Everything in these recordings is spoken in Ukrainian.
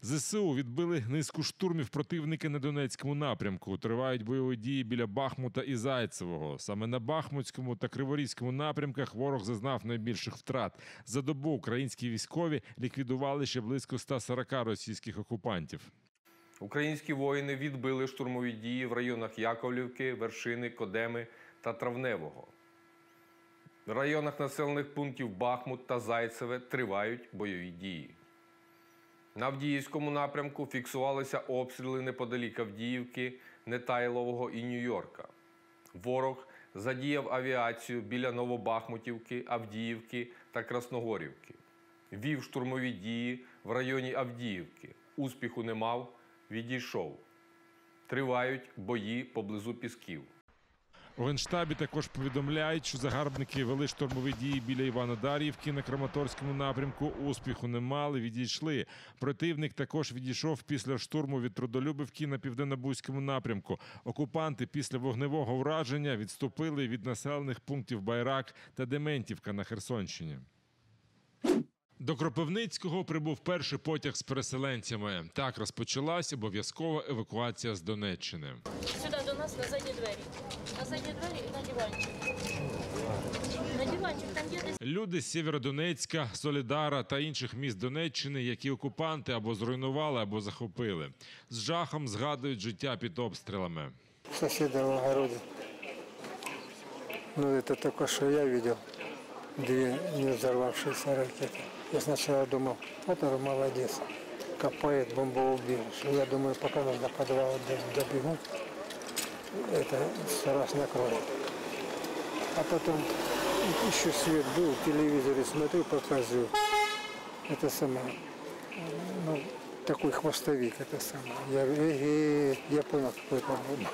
ЗСУ відбили низку штурмів противника на Донецькому напрямку. Тривають бойові дії біля Бахмута і Зайцевого. Саме на Бахмутському та Криворізькому напрямках ворог зазнав найбільших втрат. За добу українські військові ліквідували ще близько 140 російських окупантів. Українські воїни відбили штурмові дії в районах Яковлівки, Вершини, Кодеми та Травневого. В районах населених пунктів Бахмут та Зайцеве тривають бойові дії. На Авдіївському напрямку фіксувалися обстріли неподалік Авдіївки, Нетайлового і Нью-Йорка. Ворог задіяв авіацію біля Новобахмутівки, Авдіївки та Красногорівки. Вів штурмові дії в районі Авдіївки. Успіху не мав, відійшов. Тривають бої поблизу Пісків. У Генштабі також повідомляють, що загарбники вели штурмові дії біля Іванодарівки на Краматорському напрямку. Успіху не мали, відійшли. Противник також відійшов після штурму від Трудолюбівки на Південнобузькому напрямку. Окупанти після вогневого враження відступили від населених пунктів Байрак та Дементівка на Херсонщині. До Кропивницького прибув перший потяг з переселенцями. Так розпочалась обов'язкова евакуація з Донеччини. Сюди до нас на задні двері. На задні двері і на диванчик. На диванчик там є десь. Люди з Сєвєродонецька, Солідара та інших міст Донеччини, які окупанти або зруйнували, або захопили. З жахом згадують життя під обстрілами. Соседа в огороде. Ну, это только что я видел. Две не взорвавшиеся ракеты. Я сначала думал, это молодец, копает бомбоубежище. Я думаю, пока нас до подвала добегут, это раз накроет. А потом еще свет был, в телевизоре смотрю, показываю. Это самое, ну, такой хвостовик, это самое. Я понял, какой это бомба.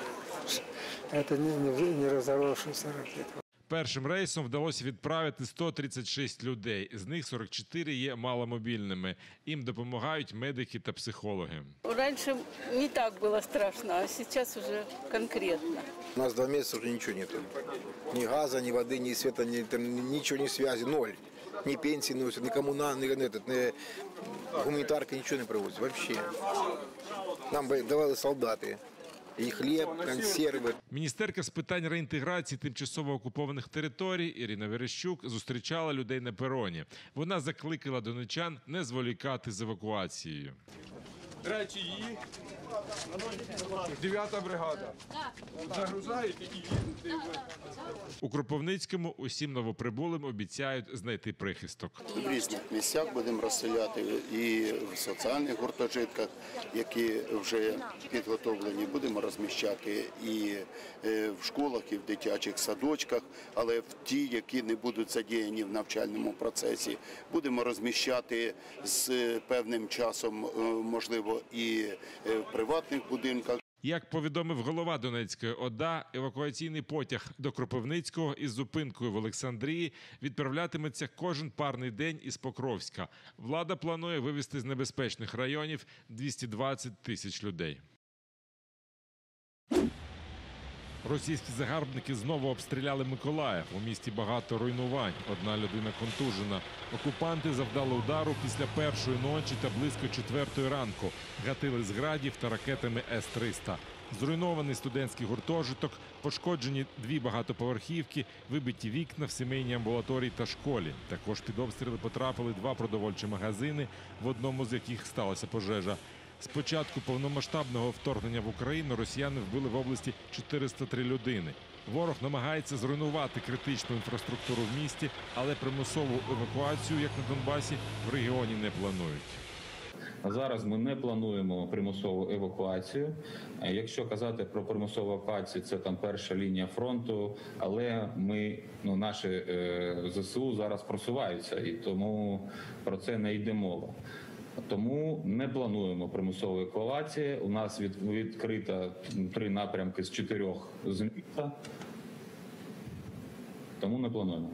Это не разорвавшаяся ракета. Першим рейсом вдалося відправити 136 людей. З них 44 є маломобільними. Їм допомагають медики та психологи. Раніше не так було страшно, а зараз вже конкретно. У нас 2 месяца уже ничего нету. Ни газа, ни воды, ни света, ничего, ни связи, ноль. Ни пенсии, ни коммунальных, ни гуманитарки, ничего не привозят вообще. Нам давали солдаты. І хліб, консерви. Міністерка з питань реінтеграції тимчасово окупованих територій Ірина Верещук зустрічала людей на пероні. Вона закликала донеччан не зволікати з евакуацією. Речі її, 9-та бригада. Загружаєте і їдете. У Кропивницькому усім новоприбулим обіцяють знайти прихисток. В різних місцях будемо розселяти і в соціальних гуртожитках, які вже підготовлені, будемо розміщати і в школах, і в дитячих садочках, але в ті, які не будуть задіяні в навчальному процесі, будемо розміщати з певним часом, можливо, і в приватних будинках. Як повідомив голова Донецької ОДА, евакуаційний потяг до Кропивницького із зупинкою в Олександрії відправлятиметься кожен парний день із Покровська. Влада планує вивезти з небезпечних районів 220 тисяч людей. Російські загарбники знову обстріляли Миколаїв. У місті багато руйнувань. Одна людина контужена. Окупанти завдали удару після першої ночі та близько 4-ї ранку. Гатили з градів та ракетами С-300. Зруйнований студентський гуртожиток, пошкоджені 2 багатоповерхівки, вибиті вікна в сімейній амбулаторії та школі. Також під обстріли потрапили 2 продовольчі магазини, в одному з яких сталася пожежа. З початку повномасштабного вторгнення в Україну росіяни вбили в області 403 людини. Ворог намагається зруйнувати критичну інфраструктуру в місті, але примусову евакуацію, як на Донбасі, в регіоні не планують. Зараз ми не плануємо примусову евакуацію. Якщо казати про примусову евакуацію, це там перша лінія фронту, але наші ЗСУ зараз просуваються, і тому про це не йде мова. Тому не плануємо примусової евакуації. У нас відкрито 3 напрямки з 4 з міста, тому не плануємо.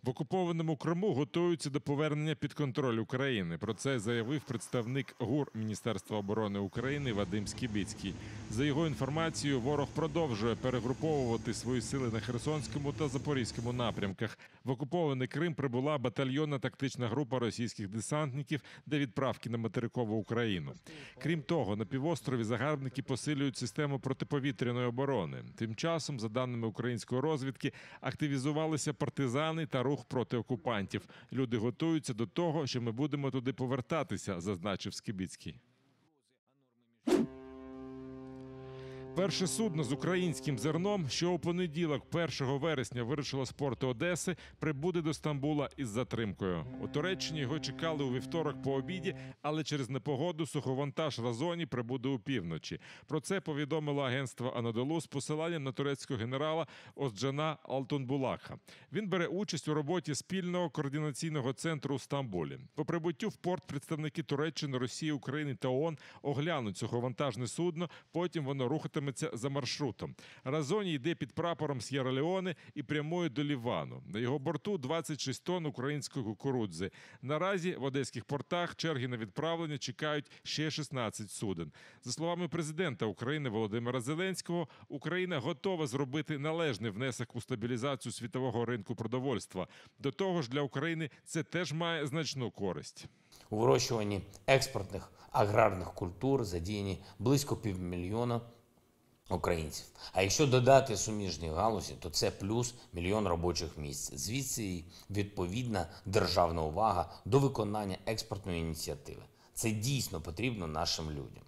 В окупованому Криму готуються до повернення під контроль України. Про це заявив представник ГУР Міністерства оборони України Вадим Скібіцький. За його інформацією, ворог продовжує перегруповувати свої сили на Херсонському та Запорізькому напрямках. В окупований Крим прибула батальйонна тактична група російських десантників для відправки на материкову Україну. Крім того, на півострові загарбники посилюють систему протиповітряної оборони. Тим часом, за даними української розвідки, активізувалися партизани та рух проти окупантів. Люди готуються до того, що ми будемо туди повертатися, зазначив Скібіцький. Перше судно з українським зерном, що у понеділок, 1 вересня, вирушило з порту Одеси, прибуде до Стамбула із затримкою. У Туреччині його чекали у вівторок по обіді, але через непогоду суховантаж Разоні прибуде у півночі. Про це повідомило агентство Анадолу з посиланням на турецького генерала Озджана Алтунбулака. Він бере участь у роботі спільного координаційного центру у Стамбулі. По прибуттю в порт представники Туреччини, Росії, України та ООН оглянуть суховантажне судно, потім воно рухатиметься за маршрутом. Разоні йде під прапором С'єра-Леоне і прямує до Лівану. На його борту 26 тонн української кукурудзи. Наразі в одеських портах черги на відправлення чекають ще 16 суден. За словами президента України Володимира Зеленського, Україна готова зробити належний внесок у стабілізацію світового ринку продовольства. До того ж, для України це теж має значну користь. У вирощуванні експортних аграрних культур задіяні близько 500 000 українців. А якщо додати суміжні галузі, то це плюс 1 мільйон робочих місць. Звідси і відповідна державна увага до виконання експортної ініціативи. Це дійсно потрібно нашим людям.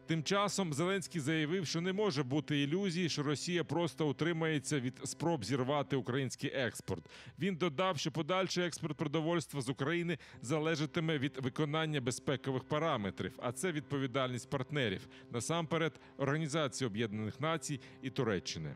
Тим часом Зеленський заявив, що не може бути ілюзії, що Росія просто утримається від спроб зірвати український експорт. Він додав, що подальший експорт продовольства з України залежатиме від виконання безпекових параметрів, а це відповідальність партнерів, насамперед Організації Об'єднаних Націй і Туреччини.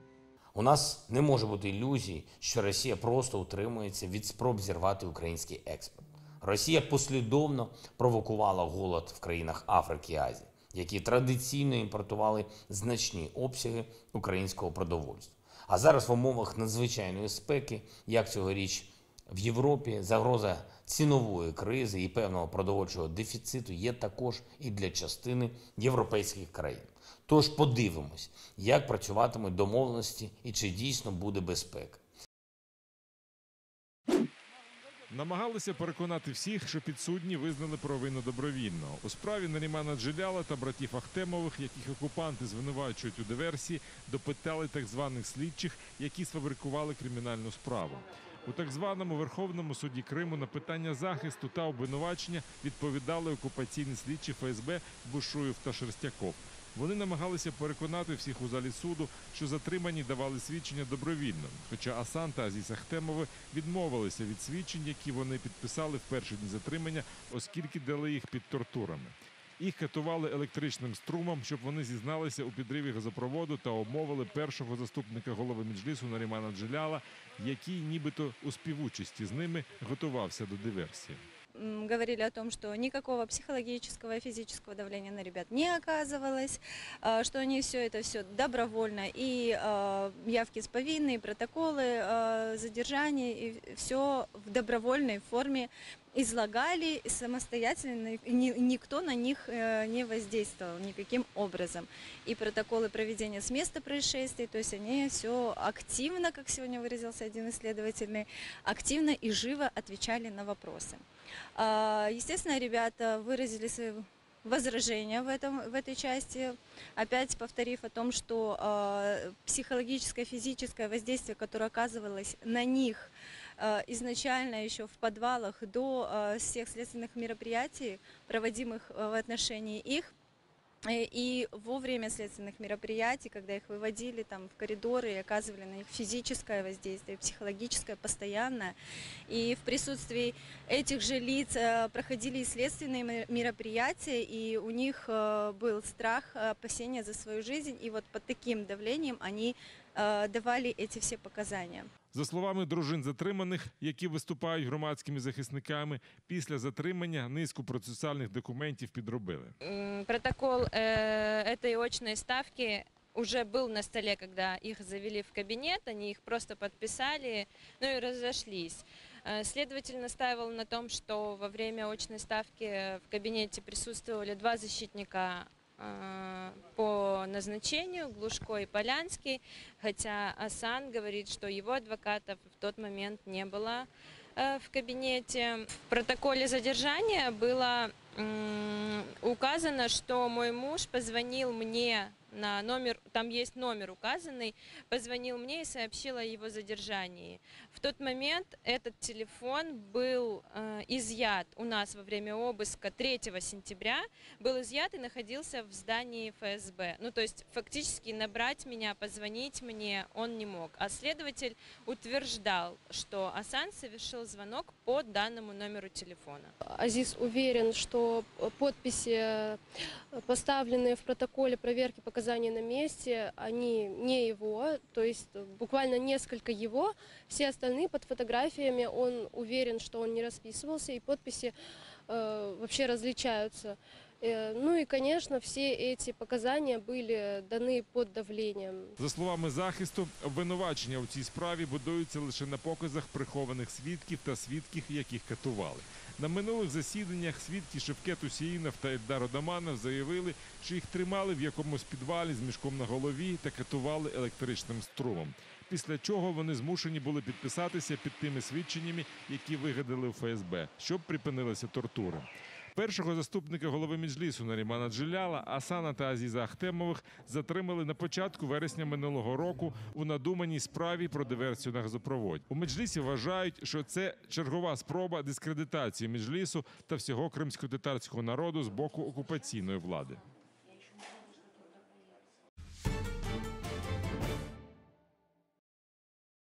У нас не може бути ілюзій, що Росія просто утримується від спроб зірвати український експорт. Росія послідовно провокувала голод в країнах Африки і Азії, які традиційно імпортували значні обсяги українського продовольства. А зараз в умовах надзвичайної спеки, як цьогоріч в Європі, загроза цінової кризи і певного продовольчого дефіциту є також і для частини європейських країн. Тож подивимось, як працюватимуть домовленості і чи дійсно буде безпека. Намагалися переконати всіх, що підсудні визнали провину добровільно. У справі Нарімана Джеляла та братів Ахтемових, яких окупанти звинувачують у диверсії, допитали так званих слідчих, які сфабрикували кримінальну справу. У так званому Верховному суді Криму на питання захисту та обвинувачення відповідали окупаційні слідчі ФСБ Бушуєв та Шерстяков. Вони намагалися переконати всіх у залі суду, що затримані давали свідчення добровільно, хоча Асан та Азіз Ахтемови відмовилися від свідчень, які вони підписали в перші дні затримання, оскільки дали їх під тортурами. Їх катували електричним струмом, щоб вони зізналися у підриві газопроводу та обмовили першого заступника голови Меджлісу Нарімана Джеляла, який нібито у співучасті з ними готувався до диверсії. Говорили о том, что никакого психологического и физического давления на ребят не оказывалось, что они все добровольно, и явки с повинной, протоколы задержания, и все в добровольной форме излагали самостоятельно, никто на них не воздействовал никаким образом. И протоколы проведения с места происшествий, то есть они все активно, как сегодня выразился один исследователь, активно и живо отвечали на вопросы. Естественно, ребята выразили свои возражения в этой части, опять повторив о том, что психологическое, физическое воздействие, которое оказывалось на них изначально еще в подвалах до всех следственных мероприятий, проводимых в отношении их, и во время следственных мероприятий, когда их выводили там в коридоры и оказывали на них физическое воздействие, психологическое, постоянное. И в присутствии этих же лиц проходили и следственные мероприятия, и у них был страх, опасения за свою жизнь, и вот под таким давлением они давали эти все показания. За словами дружин затриманих, які виступають громадськими захисниками, після затримання низку процесуальних документів підробили. Протокол этой очной ставки уже был на столе, когда их завели в кабинет, они их просто подписали, ну и разошлись. Следователь настаивал на том, что во время очной ставки в кабинете присутствовали два защитника по назначению, Глушко и Полянский, хотя Асан говорит, что его адвокатов в тот момент не было в кабинете. В протоколе задержания было указано, что мой муж позвонил мне на номер, там есть номер указанный, позвонил мне и сообщил о его задержании. В тот момент этот телефон был изъят у нас во время обыска 3 сентября, был изъят и находился в здании ФСБ. Ну, то есть фактически набрать меня, позвонить мне он не мог. А следователь утверждал, что Асан совершил звонок по данному номеру телефона. Азиз уверен, что подписи, поставленные в протоколе проверки показаний на месте, они не его, то есть буквально несколько его. Все остальные под фотографиями, он уверен, что он не расписывался, и подписи вообще различаются. Ну і, звісно, всі ці показання були дані під давленням. За словами захисту, обвинувачення у цій справі будуються лише на показах прихованих свідків та свідків, яких катували. На минулих засіданнях свідки Шевкет Усіїнов та Ельдар Одаманов заявили, що їх тримали в якомусь підвалі з мішком на голові та катували електричним струмом. Після чого вони змушені були підписатися під тими свідченнями, які вигадали у ФСБ, щоб припинилися тортури. Першого заступника голови Меджлісу Нарімана Джиляла, Асана та Азіза Ахтемових затримали на початку вересня минулого року у надуманій справі про диверсію на газопроводі. У Меджлісі вважають, що це чергова спроба дискредитації Меджлісу та всього кримсько-татарського народу з боку окупаційної влади.